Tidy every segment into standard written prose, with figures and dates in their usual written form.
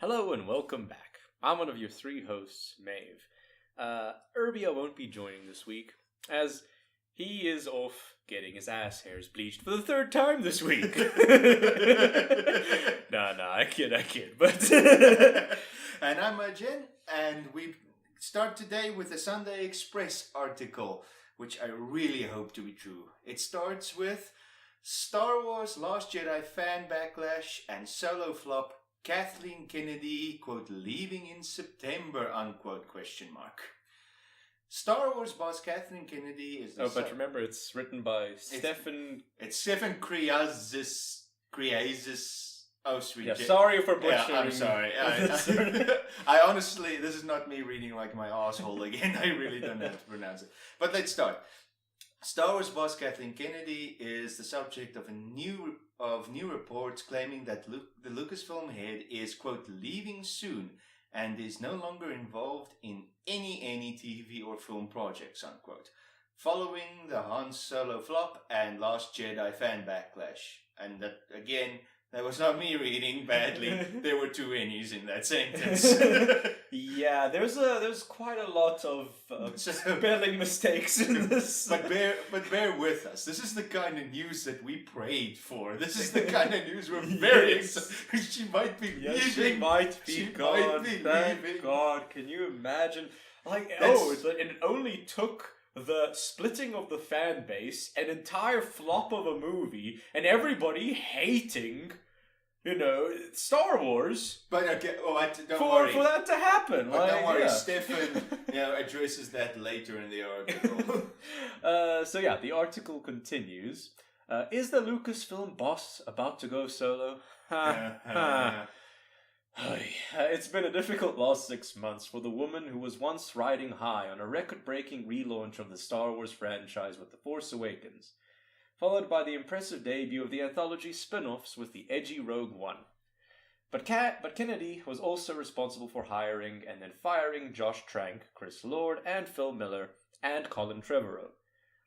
Hello and welcome back. I'm one of your three hosts, Maeve. Urbia won't be joining this week, as he is off getting his ass hairs bleached for the third time this week. I kid, but... And I'm Jen, and we start today with a Sunday Express article, which I really hope to be true. It starts with Star Wars Last Jedi fan backlash and solo flop, Kathleen Kennedy, quote, leaving in September, unquote, question mark. Star Wars boss Kathleen Kennedy is... but remember, it's written by Stefan... It's Stefan Kriazis... Oh, sweet. Yeah, sorry for butchering. Yeah, I'm sorry. I honestly, this is not me reading like my asshole again. I really don't know how to pronounce it. But let's start. Star Wars boss Kathleen Kennedy is the subject of new reports claiming that the Lucasfilm head is, quote, leaving soon and is no longer involved in any TV or film projects, unquote, following the Han Solo flop and Last Jedi fan backlash. And that, again, that was not me reading badly. There were two N's in that sentence. Yeah, there's quite a lot of spelling mistakes in this. But bear with us. This is the kind of news that we prayed for. This is the kind of news we're very excited. She might be leaving. She might be gone. Thank God. Can you imagine? It only took the splitting of the fan base, an entire flop of a movie, and everybody hating, Star Wars. But okay, don't for worry. For that to happen. But don't worry, Stefan addresses that later in the article. The article continues. Is the Lucasfilm boss about to go solo? It's been a difficult last 6 months for the woman who was once riding high on a record-breaking relaunch of the Star Wars franchise with The Force Awakens, followed by the impressive debut of the anthology spin-offs with the edgy Rogue One. But Kennedy was also responsible for hiring and then firing Josh Trank, Chris Lord, and Phil Miller, and Colin Trevorrow,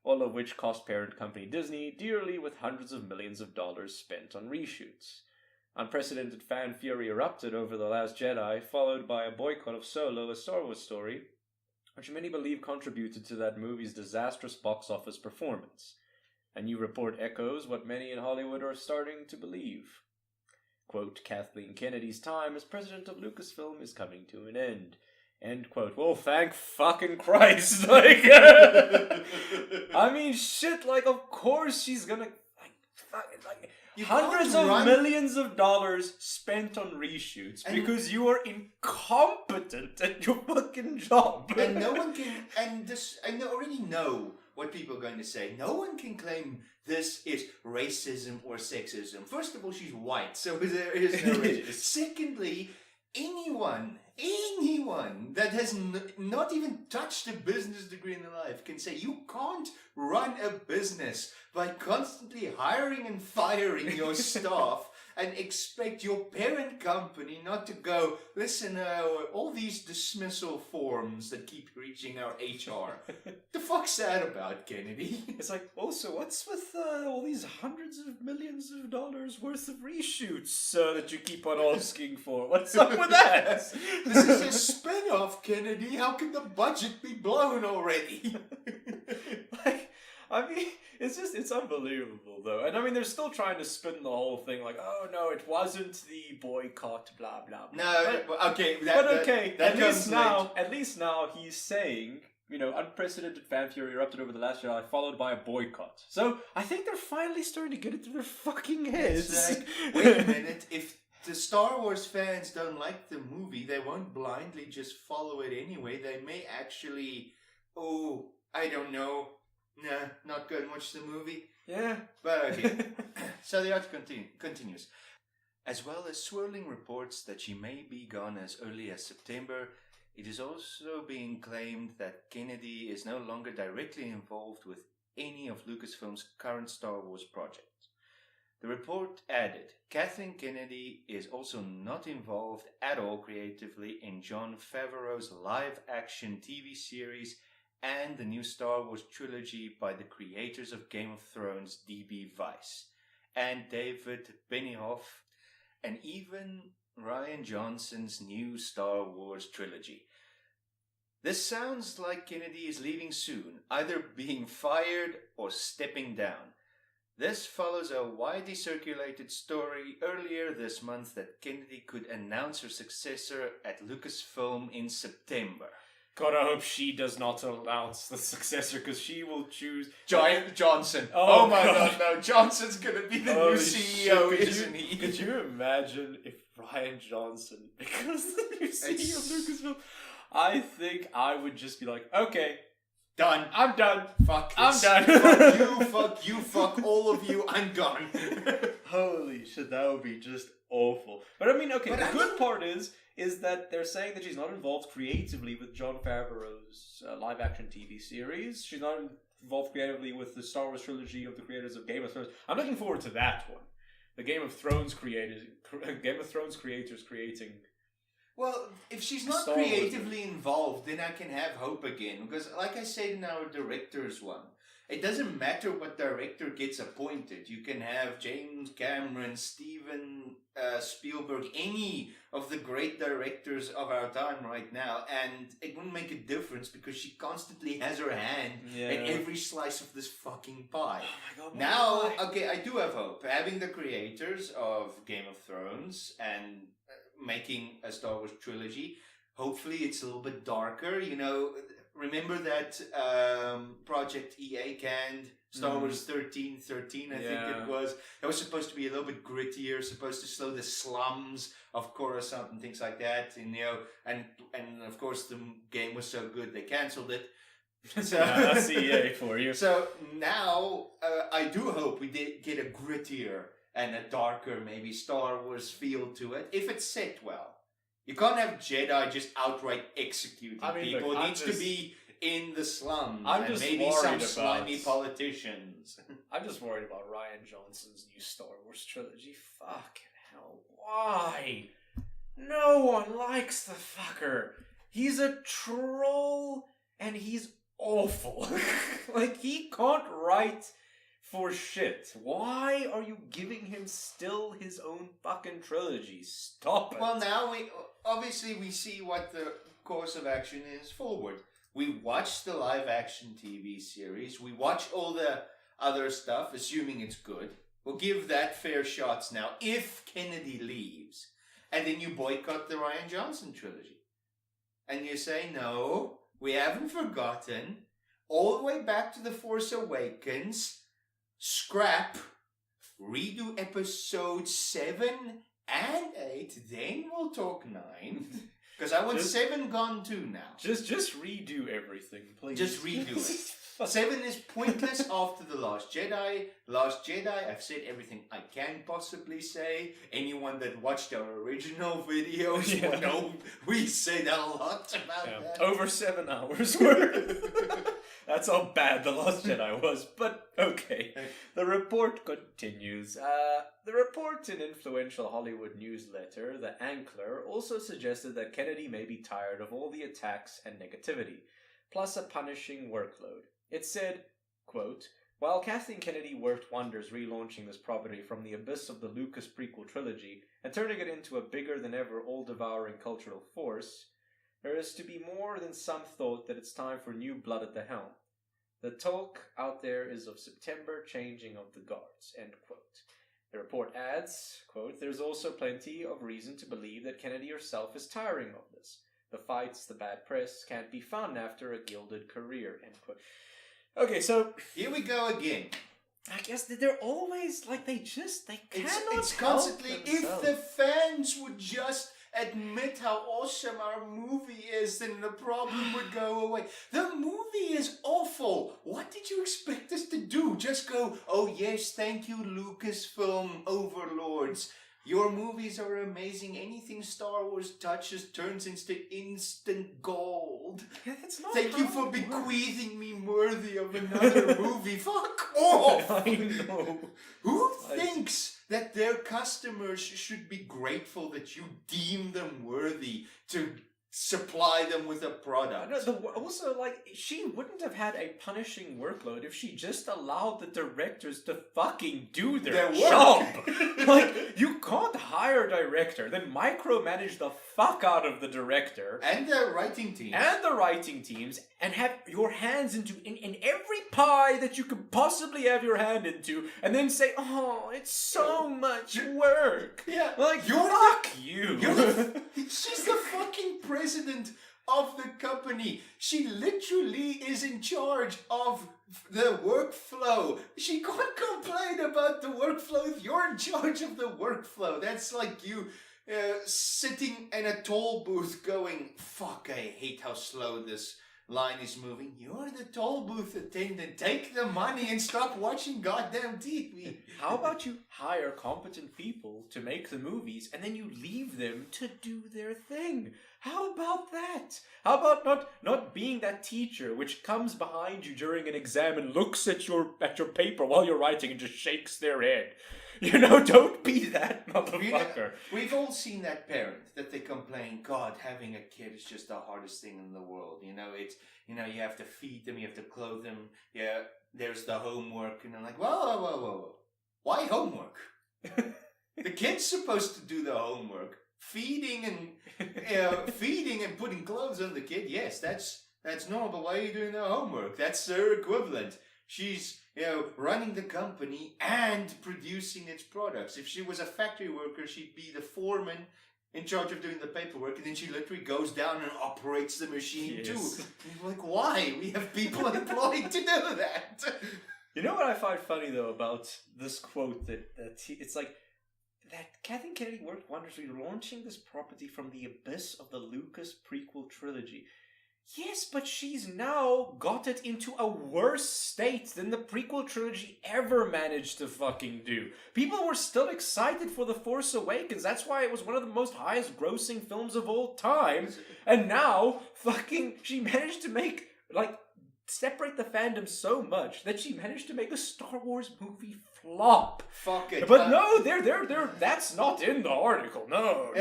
all of which cost parent company Disney dearly with hundreds of millions of dollars spent on reshoots. Unprecedented fan fury erupted over The Last Jedi, followed by a boycott of Solo, a Star Wars story, which many believe contributed to that movie's disastrous box office performance. A new report echoes what many in Hollywood are starting to believe. Quote, Kathleen Kennedy's time as president of Lucasfilm is coming to an end. End quote. Well, thank fucking Christ. Of course she's gonna... Hundreds of millions of dollars spent on reshoots because you are incompetent at your fucking job. And no one can, already know what people are going to say. No one can claim this is racism or sexism. First of all, she's white, so there is no racism. Secondly, anyone that has not even touched a business degree in their life can say you can't run a business by constantly hiring and firing your staff and expect your parent company not to go, listen, all these dismissal forms that keep reaching our HR. The fuck's that about, Kennedy? It's like, also, what's with all these hundreds of millions of dollars worth of reshoots that you keep on asking for? What's up with that? This is a spin-off, Kennedy. How can the budget be blown already? It's unbelievable, though. And they're still trying to spin the whole thing like, oh, no, it wasn't the boycott, blah, blah, blah. No, okay. At least now he's saying, unprecedented fan fury erupted over The Last Jedi, followed by a boycott. So I think they're finally starting to get it through their fucking heads. Like, wait a minute, if the Star Wars fans don't like the movie, they won't blindly just follow it anyway. They may actually, I don't know, not go and watch the movie. Yeah. But okay. So the article continues. As well as swirling reports that she may be gone as early as September, it is also being claimed that Kennedy is no longer directly involved with any of Lucasfilm's current Star Wars projects. The report added, Kathleen Kennedy is also not involved at all creatively in Jon Favreau's live-action TV series and the new Star Wars trilogy by the creators of Game of Thrones, D.B. Weiss, and David Benioff, and even Rian Johnson's new Star Wars trilogy. This sounds like Kennedy is leaving soon, either being fired or stepping down. This follows a widely circulated story earlier this month that Kennedy could announce her successor at Lucasfilm in September. God, I hope she does not announce the successor, because she will choose... Johnson. Oh my God. no. Johnson's going to be the new CEO, isn't he? Could you imagine if Rian Johnson becomes the new CEO of Lucasfilm? I think I would just be like, okay, Done. I'm done. Fuck I'm this. done. Fuck you, fuck all of you, I'm gone. Holy shit, that would be just awful. But I mean, okay, But the I good think- part is that they're saying that she's not involved creatively with Jon Favreau's live-action TV series. She's not involved creatively with the Star Wars trilogy of the creators of Game of Thrones. I'm looking forward to that one. The Game of Thrones creators creating... Well, if she's not Star Wars. creatively involved, then I can have hope again. Because, like I said in our director's one, it doesn't matter what director gets appointed. You can have James Cameron, Steven Spielberg, any of the great directors of our time right now, and it wouldn't make a difference because she constantly has her hand in every slice of this fucking pie. Oh my God, Now, okay, I do have hope. Having the creators of Game of Thrones and making a Star Wars trilogy, hopefully it's a little bit darker. You know, remember that Project EA canned Star Wars 1313, I think it was. It was supposed to be a little bit grittier, supposed to show the slums of Coruscant and things like that. And, you know, and of course the game was so good they cancelled it. So that's EA for you. So now I do hope we did get a grittier and a darker, maybe Star Wars feel to it, if it's set well. You can't have Jedi just outright executing people. Look, It needs to be in the slums. I'm and just maybe worried some about- slimy politicians. I'm just worried about Rian Johnson's new Star Wars trilogy. Fucking hell. Why? No one likes the fucker. He's a troll and he's awful. Like, he can't write for shit. Why are you giving him still his own fucking trilogy? Stop it. Well, now we see what the course of action is forward. We watch the live action TV series. We watch all the other stuff, assuming it's good. We'll give that fair shots now if Kennedy leaves. And then you boycott the Rian Johnson trilogy. And you say, no, we haven't forgotten. All the way back to The Force Awakens. Scrap, redo episodes 7 and 8, then we'll talk 9. Because I want 7 gone too now. Just redo everything, please. Just redo it. 7 is pointless after The Last Jedi. Last Jedi, I've said everything I can possibly say. Anyone that watched our original videos will know we said a lot about that. Over 7 hours worth. That's how bad The Last Jedi was, but okay. The report continues. The report in influential Hollywood newsletter, The Ankler, also suggested that Kennedy may be tired of all the attacks and negativity, plus a punishing workload. It said, quote, "While Kathleen Kennedy worked wonders relaunching this property from the abyss of the Lucas prequel trilogy and turning it into a bigger-than-ever all-devouring cultural force, there is to be more than some thought that it's time for new blood at the helm. The talk out there is of September changing of the guards," end quote. The report adds, quote, "There's also plenty of reason to believe that Kennedy herself is tiring of this. The fights, the bad press, can't be fun after a gilded career," end quote. Okay, so here we go again. I guess that they're always like they cannot It's help constantly, if themselves. the fans would just admit how awesome our movie is, then the problem would go away. The movie is awful. What did you expect us to do? Just go, oh yes, thank you, Lucasfilm overlords. Your movies are amazing. Anything Star Wars touches turns into instant gold. It's not Thank you how for it works. bequeathing me worthy of another movie. Fuck off! I know. Who thinks that their customers should be grateful that you deem them worthy to supply them with a product. Also, like, she wouldn't have had a punishing workload if she just allowed the directors to fucking do their job. Like, you can't hire a director, then micromanage the fuck out of the director and the writing teams, and have your hands in every pie that you could possibly have your hand into, and then say, "Oh, it's so much work." Yeah, like, fuck you. She's the fucking president of the company. She literally is in charge of the workflow. She can't complain about the workflow if you're in charge of the workflow. That's like you sitting in a toll booth going, "Fuck, I hate how slow this line is moving." You're the toll booth attendant. Take the money and stop watching goddamn TV. How about you hire competent people to make the movies and then you leave them to do their thing? How about that? How about not being that teacher which comes behind you during an exam and looks at your paper while you're writing and just shakes their head? You know, don't be that motherfucker. We've all seen that parent that they complain, "God, having a kid is just the hardest thing in the world. You know, you have to feed them, you have to clothe them. Yeah, there's the homework." And I'm like, whoa. Why homework? The kid's supposed to do the homework. Feeding and putting clothes on the kid, yes, that's normal. But why are you doing the homework? That's her equivalent. She's, running the company and producing its products. If she was a factory worker, she'd be the foreman in charge of doing the paperwork, and then she literally goes down and operates the machine too. And you're like, why? We have people employed to do that. You know what I find funny though about this quote it's like that Kathleen Kennedy worked wonders relaunching this property from the abyss of the Lucas prequel trilogy. Yes, but she's now got it into a worse state than the prequel trilogy ever managed to fucking do. People were still excited for The Force Awakens. That's why it was one of the most highest grossing films of all time. And now, fucking, she managed to make, separate the fandom so much that she managed to make a Star Wars movie flop. Fuck it. But no, that's not in the article. No.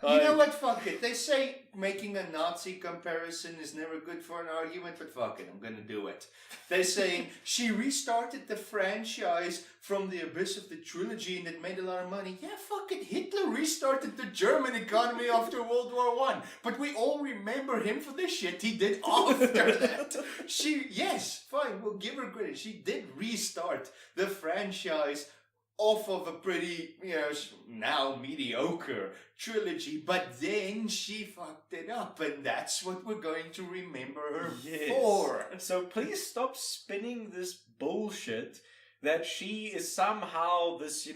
You know what? Fuck it. They say making a Nazi comparison is never good for an argument, but fuck it, I'm gonna do it. They're saying she restarted the franchise from the abyss of the trilogy and it made a lot of money. Yeah, fuck it. Hitler restarted the German economy after World War I, but we all remember him for the shit he did after that. Yes, fine, we'll give her credit. She did restart the franchise off of a pretty, now mediocre trilogy, but then she fucked it up, and that's what we're going to remember her for. So please stop spinning this bullshit that she is somehow this,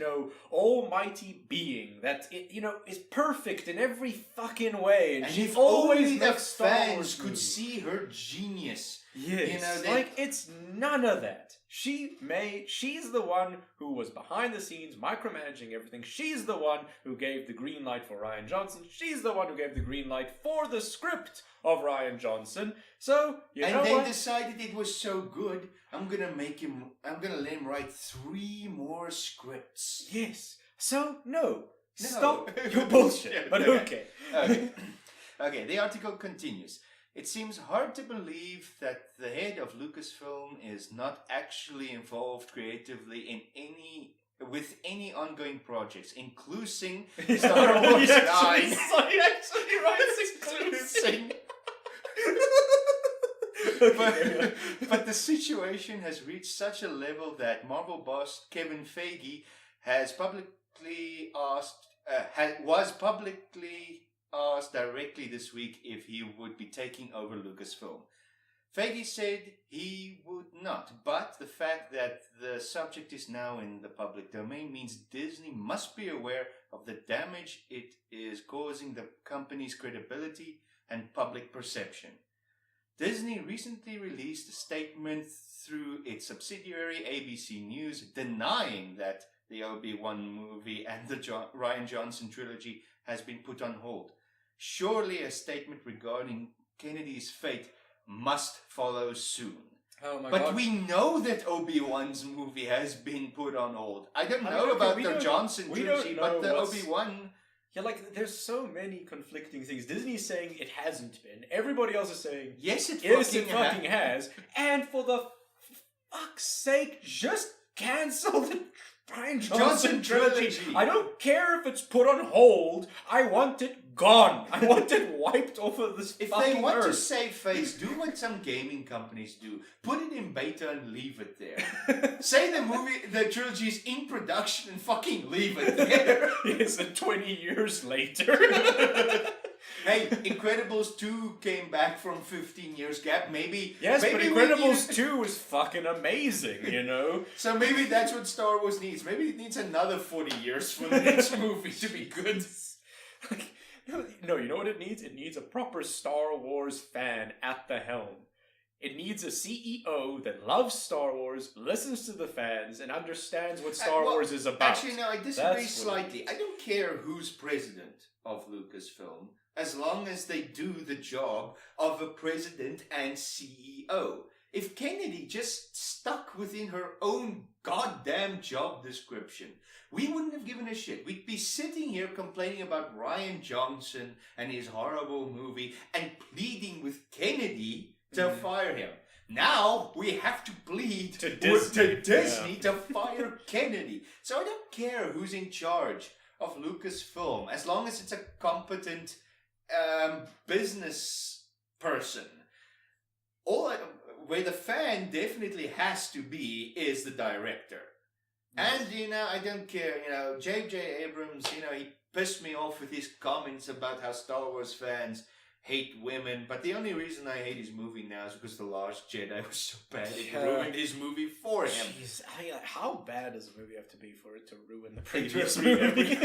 almighty being that, is perfect in every fucking way, and she always makes the fans could see her genius. Yes, it's none of that. She's the one who was behind the scenes micromanaging everything. She's the one who gave the green light for Rian Johnson. She's the one who gave the green light for the script of Rian Johnson. So, and they decided it was so good, I'm gonna let him write 3 more scripts. Yes. So, no. Stop your bullshit. But okay. Okay, the article continues. It seems hard to believe that the head of Lucasfilm is not actually involved creatively with any ongoing projects, including Star Wars 9. He actually writes including. But the situation has reached such a level that Marvel boss Kevin Feige was publicly asked directly this week if he would be taking over Lucasfilm. Feige said he would not, but the fact that the subject is now in the public domain means Disney must be aware of the damage it is causing the company's credibility and public perception. Disney recently released a statement through its subsidiary ABC News denying that the Obi-Wan movie and the Rian Johnson trilogy has been put on hold. Surely a statement regarding Kennedy's fate must follow soon. Oh my but God. We know that Obi-Wan's movie has been put on hold. I don't know about the Johnson trilogy, but the Obi-Wan Yeah, like, there's so many conflicting things. Disney's saying it hasn't been. Everybody else is saying, yes, it fucking has. And for the fuck's sake, just cancel the Brian Johnson trilogy. I don't care if it's put on hold. I want it gone. I want it wiped off of this If fucking they want earth. to save face, do what some gaming companies do. Put it in beta and leave it there. Say the trilogy is in production and fucking leave it there. Yes, and 20 years later. Hey, Incredibles 2 came back from 15 years gap. Maybe Yes, maybe but Incredibles 2 is fucking amazing, you know? So maybe that's what Star Wars needs. Maybe it needs another 40 years for the next movie to be good. No, you know what it needs? It needs a proper Star Wars fan at the helm. It needs a CEO that loves Star Wars, listens to the fans, and understands what Star Wars is about. Actually, no, I disagree slightly. I don't care who's president of Lucasfilm, as long as they do the job of a president and CEO. If Kennedy just stuck within her own goddamn job description, we wouldn't have given a shit. We'd be sitting here complaining about Rian Johnson and his horrible movie and pleading with Kennedy to fire him. Now we have to plead to Disney to fire Kennedy. So I don't care who's in charge of Lucasfilm, as long as it's a competent business person. Where the fan definitely has to be is the director. And, I don't care, J.J. Abrams, he pissed me off with his comments about how Star Wars fans hate women, but the only reason I hate his movie now is because The Last Jedi was so bad it ruined his movie for him. Jeez, how bad does a movie have to be for it to ruin the previous movie?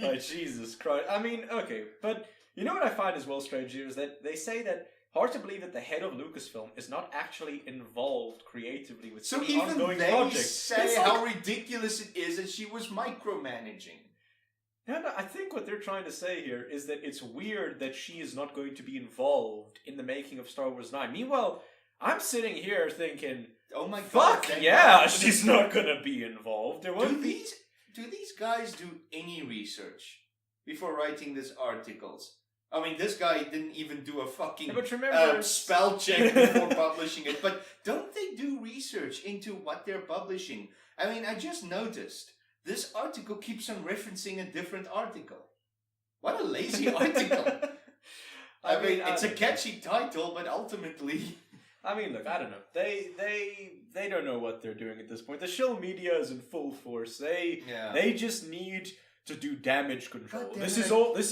Oh, Jesus Christ. I mean, okay, but you know what I find is well strange here is that they say that hard to believe that the head of Lucasfilm is not actually involved creatively with any ongoing projects. So even they say how ridiculous it is that she was micromanaging. No, I think what they're trying to say here is that it's weird that she is not going to be involved in the making of Star Wars 9. Meanwhile, I'm sitting here thinking, oh my god, fuck yeah, she's not going to be involved. Do these guys do any research before writing these articles? I mean, this guy didn't even do a fucking spell check before publishing it. But don't they do research into what they're publishing? I mean, I just noticed this article keeps on referencing a different article. What a lazy article. I mean, it's a catchy title, but ultimately... I mean, look, I don't know. They don't know what they're doing at this point. The shill media is in full force. They just need to do damage control. This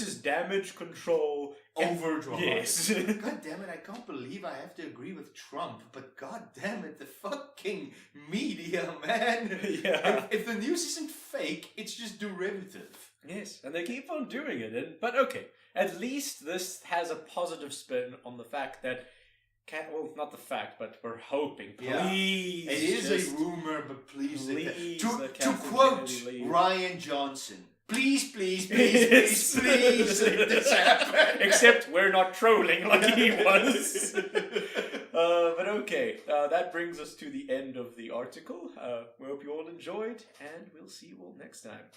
is damage control overdrive. Yes. God damn it, I can't believe I have to agree with Trump, but god damn it, the fucking media, man. Yeah. If the news isn't fake, it's just derivative. Yes, and they keep on doing it. But okay, at least this has a positive spin on the fact that not the fact, but we're hoping. Please. It is a rumor, but please to quote Rian Johnson, please let this happen. Except we're not trolling like he was. But okay, that brings us to the end of the article. We hope you all enjoyed, and we'll see you all next time.